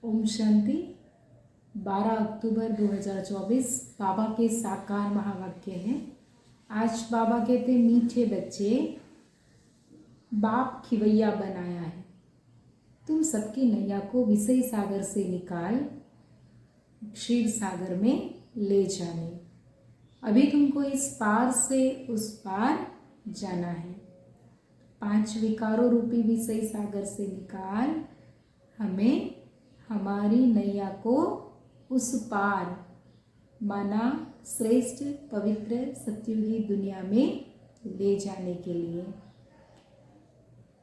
ओम शांति। 12 अक्टूबर 2024 बाबा के साकार महावाक्य हैं। आज बाबा कहते मीठे बच्चे, बाप खिवैया बनाया है, तुम सबकी नैया को विषय सागर से निकाल क्षीर सागर में ले जाने। अभी तुमको इस पार से उस पार जाना है। 5 विकारों रूपी विषय सागर से निकाल हमें हमारी नैया को उस पार माना श्रेष्ठ पवित्र सत्युगी दुनिया में ले जाने के लिए।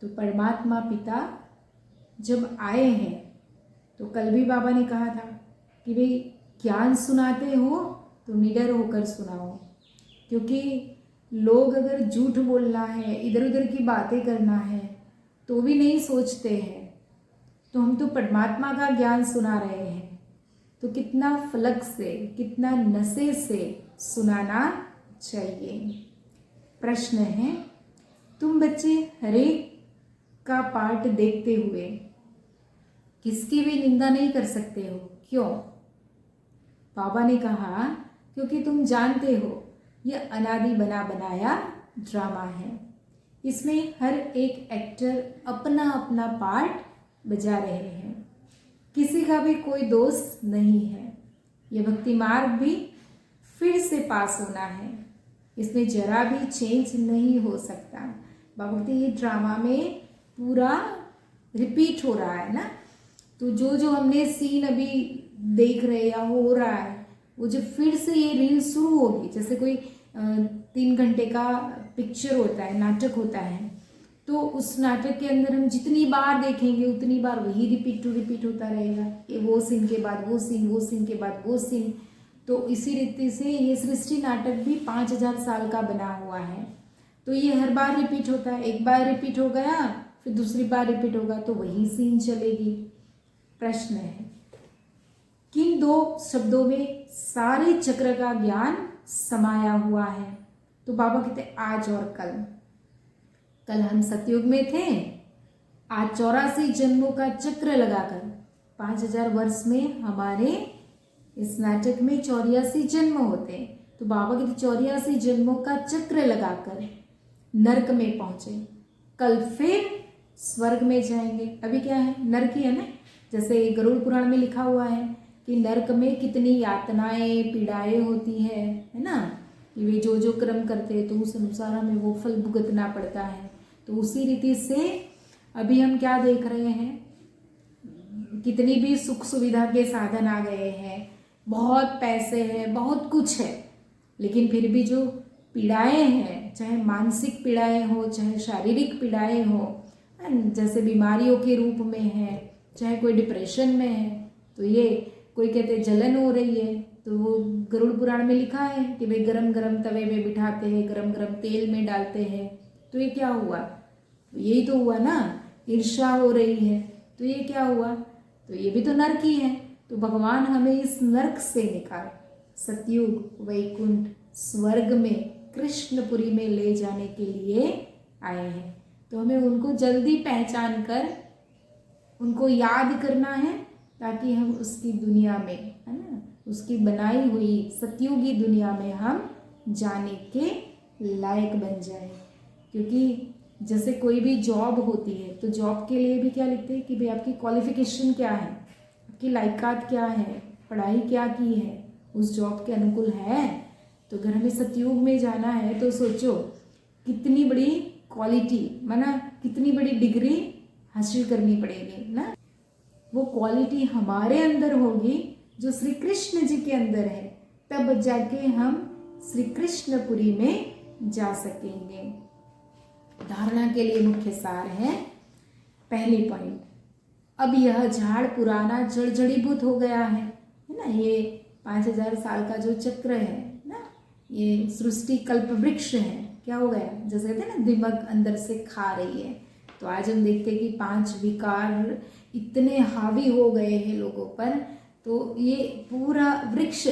तो परमात्मा पिता जब आए हैं तो कल भी बाबा ने कहा था कि भाई ज्ञान सुनाते हो तो निडर होकर सुनाओ, क्योंकि लोग अगर झूठ बोलना है, इधर उधर की बातें करना है तो भी नहीं सोचते हैं। तो हम तो परमात्मा का ज्ञान सुना रहे हैं, तो कितना फलक से, कितना नशे से सुनाना चाहिए। प्रश्न है, तुम बच्चे हरेक का पाठ देखते हुए किसकी भी निंदा नहीं कर सकते हो, क्यों? बाबा ने कहा क्योंकि तुम जानते हो यह अनादि बना बनाया ड्रामा है। इसमें हर एक एक्टर अपना अपना पार्ट बजा रहे हैं, किसी का भी कोई दोष नहीं है। यह भक्ति मार्ग भी फिर से पास होना है, इसमें जरा भी चेंज नहीं हो सकता। बाबा कहते ये ड्रामा में पूरा रिपीट हो रहा है ना, तो जो जो हमने सीन अभी देख रहे या हो रहा है, वो जो फिर से ये रील शुरू होगी, जैसे कोई 3 घंटे का पिक्चर होता है, नाटक होता है, तो उस नाटक के अंदर हम जितनी बार देखेंगे उतनी बार वही रिपीट टू रिपीट होता रहेगा। ये वो सीन के बाद वो सीन, वो सीन के बाद वो सीन। तो इसी रीति से ये सृष्टि नाटक भी 5000 साल का बना हुआ है, तो ये हर बार रिपीट होता है। एक बार रिपीट हो गया, फिर दूसरी बार रिपीट होगा, तो वही सीन चलेगी। प्रश्न है, किन 2 शब्दों में सारे चक्र का ज्ञान समाया हुआ है? तो बाबा कहते आज और कल। कल हम सतयुग में थे, आज 84 जन्मों का चक्र लगाकर 5000 वर्ष में हमारे इस नाटक में 84 जन्म होते हैं। तो बाबा कहते 84 जन्मों का चक्र लगाकर नरक में पहुंचे, कल फिर स्वर्ग में जाएंगे। अभी क्या है, नरक ही है ना। जैसे गरुड़ पुराण में लिखा हुआ है कि नरक में कितनी यातनाएं पीड़ाएं होती है ना, कि वे जो जो कर्म करते हैं तो उस अनुसार हमें वो फल भुगतना पड़ता है। तो उसी रीति से अभी हम क्या देख रहे हैं, कितनी भी सुख सुविधा के साधन आ गए हैं, बहुत पैसे हैं, बहुत कुछ है, लेकिन फिर भी जो पीड़ाएं हैं, चाहे मानसिक पीड़ाएं हो, चाहे शारीरिक पीड़ाएं हो, जैसे बीमारियों के रूप में है, चाहे कोई डिप्रेशन में है, तो ये कोई कहते जलन हो रही है, तो वो गरुड़ पुराण में लिखा है कि भाई गरम गरम तवे में बिठाते हैं, गरम गरम तेल में डालते हैं, तो ये क्या हुआ? तो यही तो हुआ ना, ईर्ष्या हो रही है, तो ये क्या हुआ? तो ये भी तो नरक ही है। तो भगवान हमें इस नरक से निकाल सतयुग, वैकुंठ, स्वर्ग में, कृष्णपुरी में ले जाने के लिए आए हैं। तो हमें उनको जल्दी पहचान कर उनको याद करना है, ताकि हम उसकी दुनिया में, है ना, उसकी बनाई हुई सतयुगी दुनिया में हम जाने के लायक बन जाए। क्योंकि जैसे कोई भी जॉब होती है, तो जॉब के लिए भी क्या लिखते हैं कि भाई आपकी क्वालिफिकेशन क्या है, आपकी लायकात क्या है, पढ़ाई क्या की है, उस जॉब के अनुकूल है। तो अगर हमें सतयुग में जाना है तो सोचो कितनी बड़ी क्वालिटी, माना कितनी बड़ी डिग्री हासिल करनी पड़ेगी ना। वो क्वालिटी हमारे अंदर होगी जो श्री कृष्ण जी के अंदर है, तब जाके हम श्री कृष्णपुरी में जा सकेंगे। धारणा के लिए मुख्य सार है, पहली पॉइंट, अब यह झाड़ पुराना जड़ जड़ीभूत हो गया है ना। ये 5000 साल का जो चक्र है ना, ये सृष्टि कल्प वृक्ष है। क्या हो गया, जैसे कहते हैं ना, दिमक अंदर से खा रही है। तो आज हम देखते हैं कि 5 विकार इतने हावी हो गए हैं लोगों पर, तो ये पूरा वृक्ष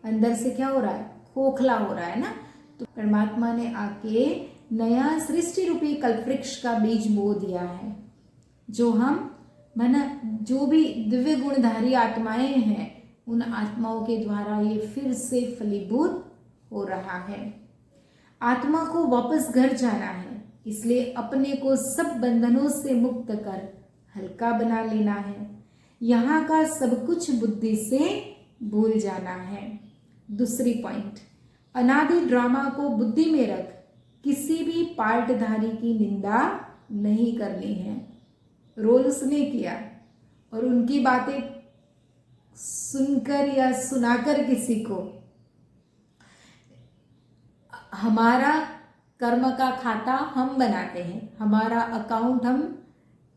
अंदर से क्या हो रहा है, खोखला हो रहा है ना। तो परमात्मा ने आके नया सृष्टि रूपी कल्पवृक्ष का बीज बो दिया है, जो हम माना जो भी दिव्य गुणधारी आत्माएं हैं उन आत्माओं के द्वारा ये फिर से फलीभूत हो रहा है। आत्मा को वापस घर जाना है, इसलिए अपने को सब बंधनों से मुक्त कर हल्का बना लेना है। यहाँ का सब कुछ बुद्धि से भूल जाना है। दूसरी पॉइंट, अनादि ड्रामा को बुद्धि में रख किसी भी पार्टधारी की निंदा नहीं करनी है। रोल उसने किया और उनकी बातें सुनकर या सुनाकर किसी को, हमारा कर्म का खाता हम बनाते हैं, हमारा अकाउंट हम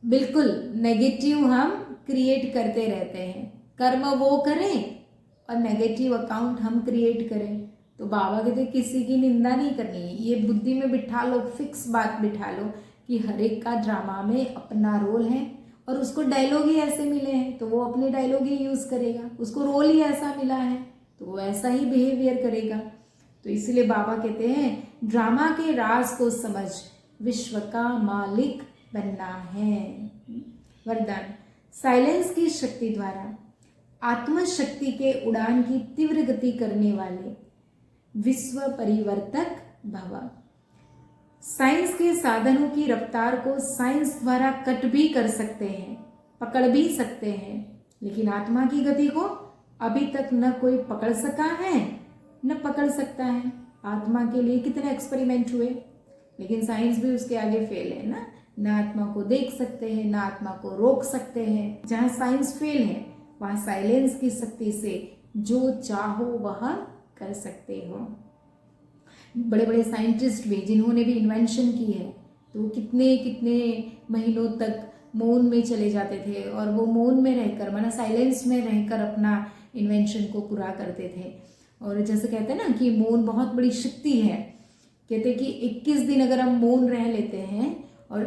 बिल्कुल नेगेटिव हम क्रिएट करते रहते हैं। कर्म वो करें और नेगेटिव अकाउंट हम क्रिएट करें। तो बाबा कहते किसी की निंदा नहीं करनी है। ये बुद्धि में बिठा लो, फिक्स बात बिठा लो कि हर एक का ड्रामा में अपना रोल है और उसको डायलॉग ही ऐसे मिले हैं तो वो अपने डायलॉग ही यूज़ करेगा, उसको रोल ही ऐसा मिला है तो वो ऐसा ही बिहेवियर करेगा। तो इसलिए बाबा कहते हैं ड्रामा के राज को समझ विश्व का मालिक बनना है। वरदान, साइलेंस की शक्ति द्वारा आत्मशक्ति के उड़ान की तीव्र गति करने वाले विश्व परिवर्तक भव। साइंस के साधनों की रफ्तार को साइंस द्वारा कट भी कर सकते हैं, पकड़ भी सकते हैं, लेकिन आत्मा की गति को अभी तक न कोई पकड़ सका है न पकड़ सकता है। आत्मा के लिए कितने एक्सपेरिमेंट हुए, लेकिन साइंस भी उसके आगे फेल है ना। न आत्मा को देख सकते हैं, न आत्मा को रोक सकते हैं। जहाँ साइंस फेल है वहाँ साइलेंस की शक्ति से जो चाहो वह कर सकते हो। बड़े बड़े साइंटिस्ट भी जिन्होंने भी इन्वेंशन की है तो कितने कितने महीनों तक मौन में चले जाते थे और वो मौन में रहकर, माना साइलेंस में रहकर अपना इन्वेंशन को पूरा करते थे। और जैसे कहते हैं ना कि मौन बहुत बड़ी शक्ति है। कहते हैं कि 21 दिन अगर हम मौन रह लेते हैं और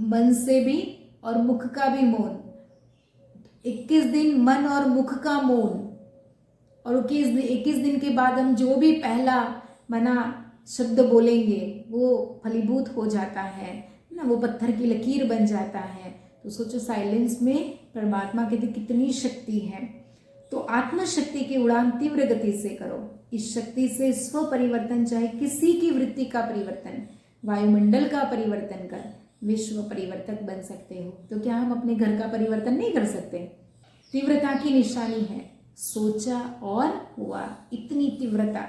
मन से भी और मुख का भी मौन, 21 दिन मन और मुख का मौन, और 21 दिन के बाद हम जो भी पहला मना शब्द बोलेंगे वो फलीभूत हो जाता है ना, वो पत्थर की लकीर बन जाता है। तो सोचो साइलेंस में परमात्मा के कितनी शक्ति है। तो आत्मशक्ति की उड़ान तीव्र गति से करो। इस शक्ति से स्व परिवर्तन, चाहे किसी की वृत्ति का परिवर्तन, वायुमंडल का परिवर्तन कर विश्व परिवर्तक बन सकते हो। तो क्या हम अपने घर का परिवर्तन नहीं कर सकते? तीव्रता की निशानी है सोचा और हुआ। इतनी तीव्रता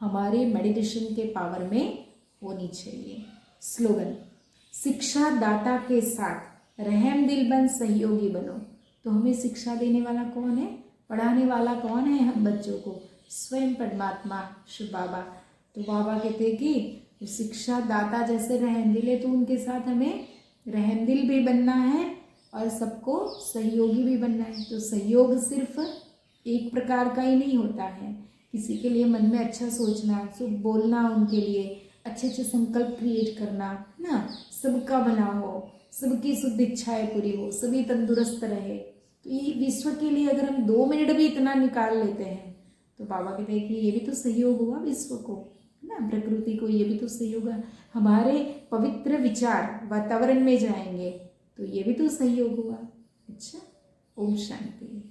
हमारे मेडिटेशन के पावर में होनी चाहिए। स्लोगन, शिक्षा दाता के साथ रहम दिल बन सहयोगी बनो। तो हमें शिक्षा देने वाला कौन है, पढ़ाने वाला कौन है? हम बच्चों को स्वयं परमात्मा शिव बाबा। तो बाबा कहते हैं कि शिक्षा दाता जैसे रहम दिल है तो उनके साथ हमें रहम दिल भी बनना है और सबको सहयोगी भी बनना है। तो सहयोग सिर्फ एक प्रकार का ही नहीं होता है। किसी के लिए मन में अच्छा सोचना, शुभ बोलना, उनके लिए अच्छे अच्छे संकल्प क्रिएट करना ना, सबका भला हो, सबकी शुद्ध इच्छाएं पूरी हो, सभी तंदुरुस्त रहे। तो ये विश्व के लिए अगर हम 2 मिनट भी इतना निकाल लेते हैं तो बाबा कहते हैं कि ये भी तो सहयोग हुआ विश्व को ना, प्रकृति को ये भी तो सहयोग है। हमारे पवित्र विचार वातावरण में जाएंगे तो ये भी तो सहयोग हुआ। अच्छा, ओम शांति।